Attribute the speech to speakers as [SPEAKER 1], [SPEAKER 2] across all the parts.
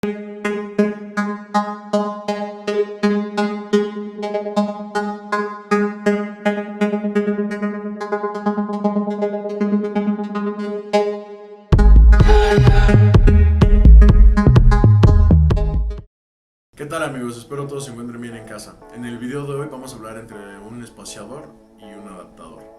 [SPEAKER 1] ¿Qué tal amigos? Espero todos se encuentren bien en casa. En el video de hoy vamos a hablar entre un espaciador y un adaptador.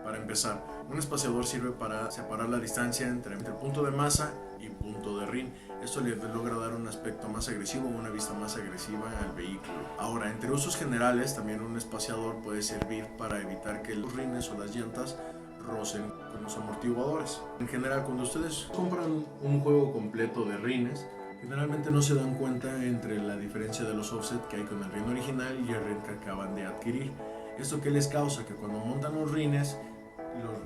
[SPEAKER 1] Para empezar, un espaciador sirve para separar la distancia entre el punto de masa y punto de rin. Esto le logra dar un aspecto más agresivo, una vista más agresiva al vehículo. Ahora, entre usos generales, también un espaciador puede servir para evitar que los rines o las llantas rocen con los amortiguadores. En general, cuando ustedes compran un juego completo de rines, generalmente no se dan cuenta entre la diferencia de los offset que hay con el rin original y el rin que acaban de adquirir. ¿Esto qué les causa? Que cuando montan los rines,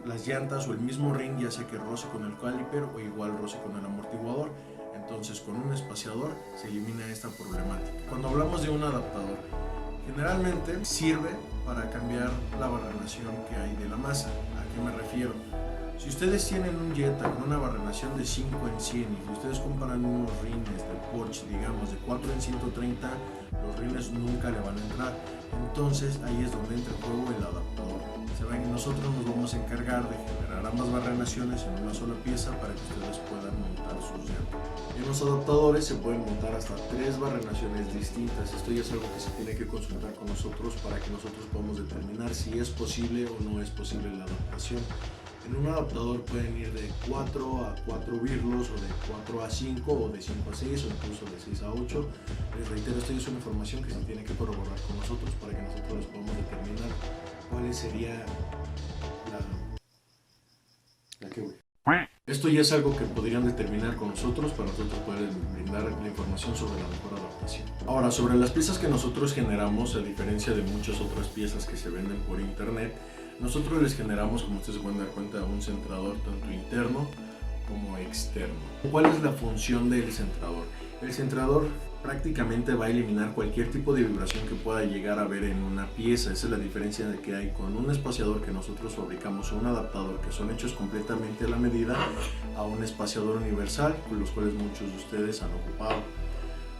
[SPEAKER 1] las llantas o el mismo rin ya sea que roce con el caliper o igual roce con el amortiguador. Entonces, con un espaciador se elimina esta problemática. Cuando hablamos de un adaptador, generalmente sirve para cambiar la barrenación que hay de la masa. ¿A qué me refiero? Si ustedes tienen un Jetta con una barrenación de 5 en 100 y si ustedes compran unos rines de Porsche, digamos de 4 en 130, los rines nunca le van a entrar. Entonces ahí es donde entra en juego el adaptador. Nosotros nos vamos a encargar de generar ambas barrenaciones en una sola pieza para que ustedes puedan montar sus llantas. En los adaptadores se pueden montar hasta 3 barrenaciones distintas. Esto ya es algo que se tiene que consultar con nosotros para que nosotros podamos determinar si es posible o no es posible la adaptación. En un adaptador pueden ir de 4 a 4 birlos o de 4 a 5 o de 5 a 6 o incluso de 6 a 8. Les reitero, esto es una información que se tiene que corroborar con nosotros para que nosotros podamos determinar cuál sería la que voy. Esto ya es algo que podrían determinar con nosotros para nosotros poder brindar la información sobre la mejor adaptación. Ahora, sobre las piezas que nosotros generamos, a diferencia de muchas otras piezas que se venden por internet, nosotros les generamos, como ustedes se pueden dar cuenta, un centrador tanto interno como externo. ¿Cuál es la función del centrador? El centrador prácticamente va a eliminar cualquier tipo de vibración que pueda llegar a haber en una pieza. Esa es la diferencia que hay con un espaciador que nosotros fabricamos o un adaptador que son hechos completamente a la medida a un espaciador universal, con los cuales muchos de ustedes han ocupado.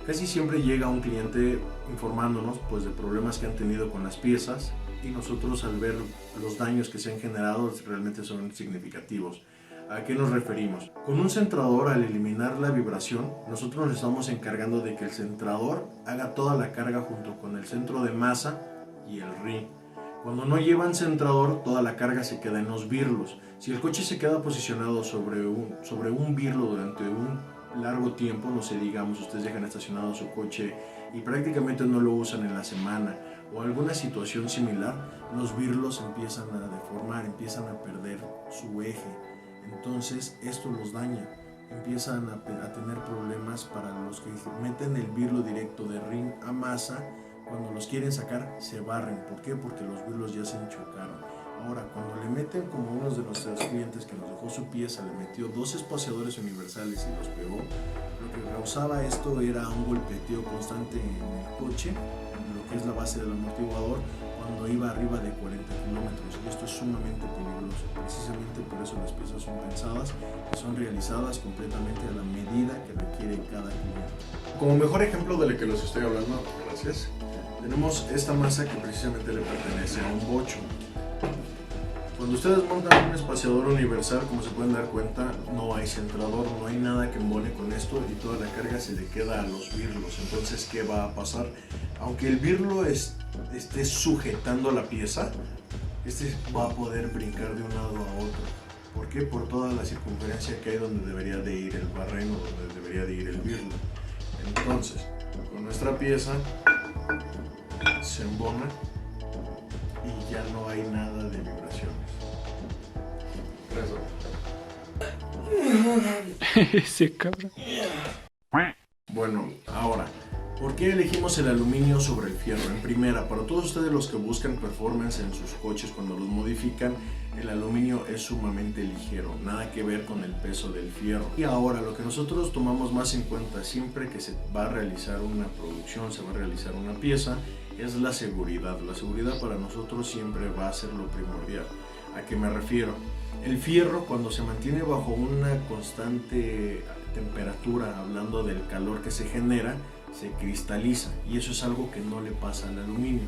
[SPEAKER 1] Casi siempre llega un cliente informándonos pues de problemas que han tenido con las piezas y nosotros al ver los daños que se han generado realmente son significativos. ¿A qué nos referimos? Con un centrador, al eliminar la vibración, nosotros nos estamos encargando de que el centrador haga toda la carga junto con el centro de masa y el rin. Cuando no llevan centrador, toda la carga se queda en los birlos. Si el coche se queda posicionado sobre un birlo durante un largo tiempo, no sé, digamos, ustedes dejan estacionado su coche y prácticamente no lo usan en la semana o alguna situación similar, los birlos empiezan a deformar, empiezan a perder su eje. Entonces esto los daña, empiezan a tener problemas para los que meten el birlo directo de rin a masa. Cuando los quieren sacar se barren. ¿Por qué? Porque los birlos ya se enchocaron. Ahora, cuando le meten, como uno de nuestros clientes que nos dejó su pieza, le metió 2 espaciadores universales y los pegó, lo que causaba esto era un golpeteo constante en el coche, en lo que es la base del amortiguador, cuando iba arriba de 40 kilómetros. Y esto es sumamente peligroso. Precisamente por eso las piezas son pensadas y son realizadas completamente a la medida que requiere cada cliente. Como mejor ejemplo de lo que les estoy hablando, gracias, tenemos esta masa que precisamente le pertenece a un bocho. Cuando ustedes montan un espaciador universal, como se pueden dar cuenta, no hay centrador, no hay nada que embone con esto y toda la carga se le queda a los birlos. Entonces, ¿qué va a pasar? Aunque el birlo esté sujetando la pieza, este va a poder brincar de un lado a otro. ¿Por qué? Por toda la circunferencia que hay donde debería de ir el barreno, donde debería de ir el birlo. Entonces, con nuestra pieza se embona y ya no hay nada de vibraciones.
[SPEAKER 2] Ese cabrón.
[SPEAKER 1] Bueno, ahora, ¿por qué elegimos el aluminio sobre el fierro? En primera, para todos ustedes los que buscan performance en sus coches cuando los modifican, el aluminio es sumamente ligero, nada que ver con el peso del fierro. Y ahora, lo que nosotros tomamos más en cuenta siempre que se va a realizar una producción, se va a realizar una pieza, es la seguridad. La seguridad para nosotros siempre va a ser lo primordial. ¿A qué me refiero? El fierro, cuando se mantiene bajo una constante temperatura, hablando del calor que se genera, se cristaliza, y eso es algo que no le pasa al aluminio.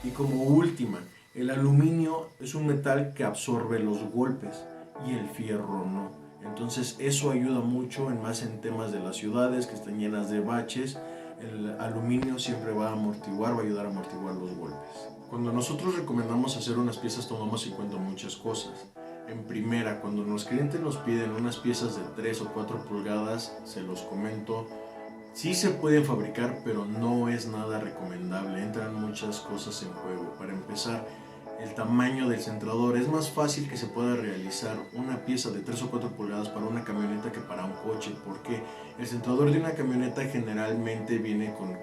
[SPEAKER 1] Y como última, el aluminio es un metal que absorbe los golpes y el fierro no. Entonces eso ayuda mucho más en temas de las ciudades que están llenas de baches. El aluminio siempre va a amortiguar, va a ayudar a amortiguar los golpes. Cuando nosotros recomendamos hacer unas piezas tomamos en cuenta muchas cosas. En primera, cuando los clientes nos piden unas piezas de 3 o 4 pulgadas, se los comento, sí se pueden fabricar, pero no es nada recomendable. Entran muchas cosas en juego. Para empezar, el tamaño del centrador. Es más fácil que se pueda realizar una pieza de 3 o 4 pulgadas para una camioneta que para un coche, porque el centrador de una camioneta generalmente viene con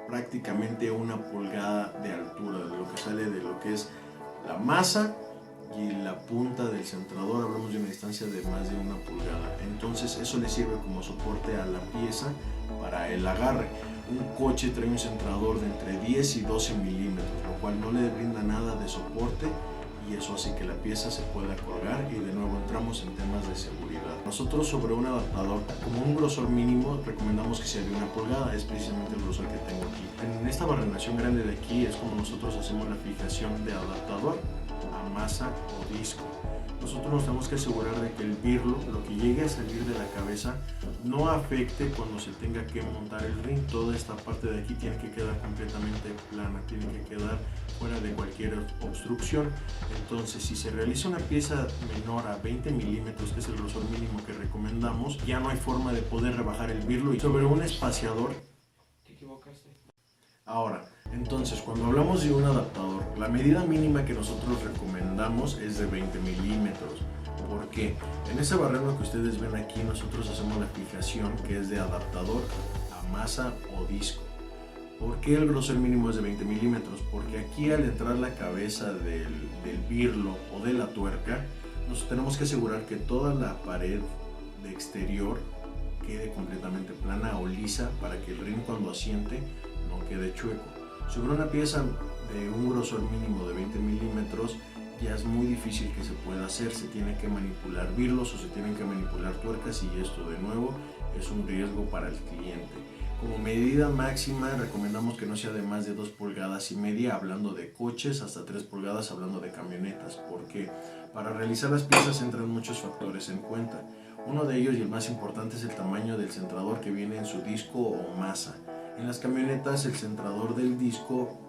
[SPEAKER 1] prácticamente 1 pulgada de altura, de lo que sale de lo que es la masa y la punta del centrador. Hablamos de una distancia de más de 1 pulgada. Entonces eso le sirve como soporte a la pieza para el agarre. Un coche trae un centrador de entre 10 y 12 milímetros, lo cual no le brinda nada de soporte, y eso hace que la pieza se pueda colgar, y de nuevo entramos en temas de seguridad. Nosotros sobre un adaptador, como un grosor mínimo, recomendamos que sea de 1 pulgada, es precisamente el grosor que tengo aquí. En esta barrenación grande de aquí es como nosotros hacemos la fijación de adaptador a masa o disco. Nosotros nos tenemos que asegurar de que el birlo, lo que llegue a salir de la cabeza, no afecte cuando se tenga que montar el ring. Toda esta parte de aquí tiene que quedar completamente plana, tiene que quedar fuera de cualquier obstrucción. Entonces, si se realiza una pieza menor a 20 milímetros, que es el grosor mínimo que recomendamos, ya no hay forma de poder rebajar el birlo. Y sobre un espaciador,
[SPEAKER 2] Te equivocaste.
[SPEAKER 1] ahora, entonces, cuando hablamos de un adaptador, la medida mínima que nosotros recomendamos es de 20 milímetros. ¿Por qué? En ese barreno que ustedes ven aquí, nosotros hacemos la fijación que es de adaptador a masa o disco. ¿Por qué el grosor mínimo es de 20 milímetros? Porque aquí, al entrar la cabeza del birlo o de la tuerca, nos tenemos que asegurar que toda la pared de exterior quede completamente plana o lisa, para que el ring, cuando asiente, no quede chueco. Sobre una pieza de un grosor mínimo de 20 milímetros ya es muy difícil que se pueda hacer. Se tiene que manipular birlos o se tienen que manipular tuercas, y esto de nuevo es un riesgo para el cliente. Como medida máxima recomendamos que no sea de más de 2 pulgadas y media hablando de coches, hasta 3 pulgadas hablando de camionetas, porque para realizar las piezas entran muchos factores en cuenta. Uno de ellos, y el más importante, es el tamaño del centrador que viene en su disco o masa. En las camionetas, el centrador del disco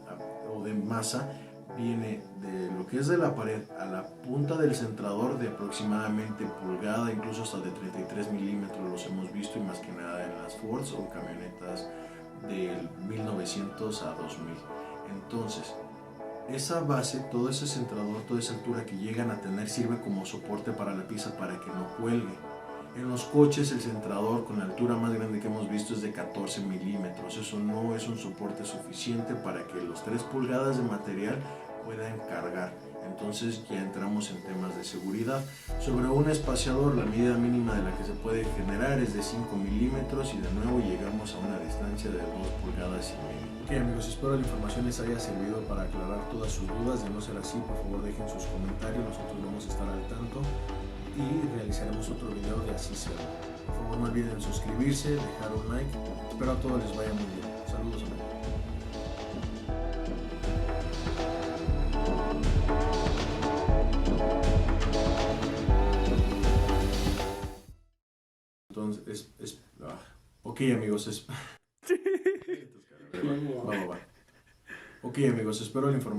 [SPEAKER 1] o de masa viene de lo que es de la pared a la punta del centrador de aproximadamente pulgada, incluso hasta de 33 milímetros los hemos visto, y más que nada en las Fords o camionetas del 1900 a 2000. Entonces, esa base, todo ese centrador, toda esa altura que llegan a tener, sirve como soporte para la pieza para que no cuelgue. En los coches, el centrador con la altura más grande que hemos visto es de 14 milímetros. Eso no es un soporte suficiente para que los 3 pulgadas de material puedan cargar. Entonces ya entramos en temas de seguridad. Sobre un espaciador, la medida mínima de la que se puede generar es de 5 milímetros, y de nuevo llegamos a una distancia de 2 pulgadas y media. Ok amigos, espero la información les haya servido para aclarar todas sus dudas. De no ser así, por favor dejen sus comentarios, nosotros vamos a estar al tanto y realizaremos otro video de así será. Por favor no olviden suscribirse, dejar un like. Espero a todos les vaya muy bien. Saludos amigos. Entonces, ok amigos, Ok amigos, espero la información.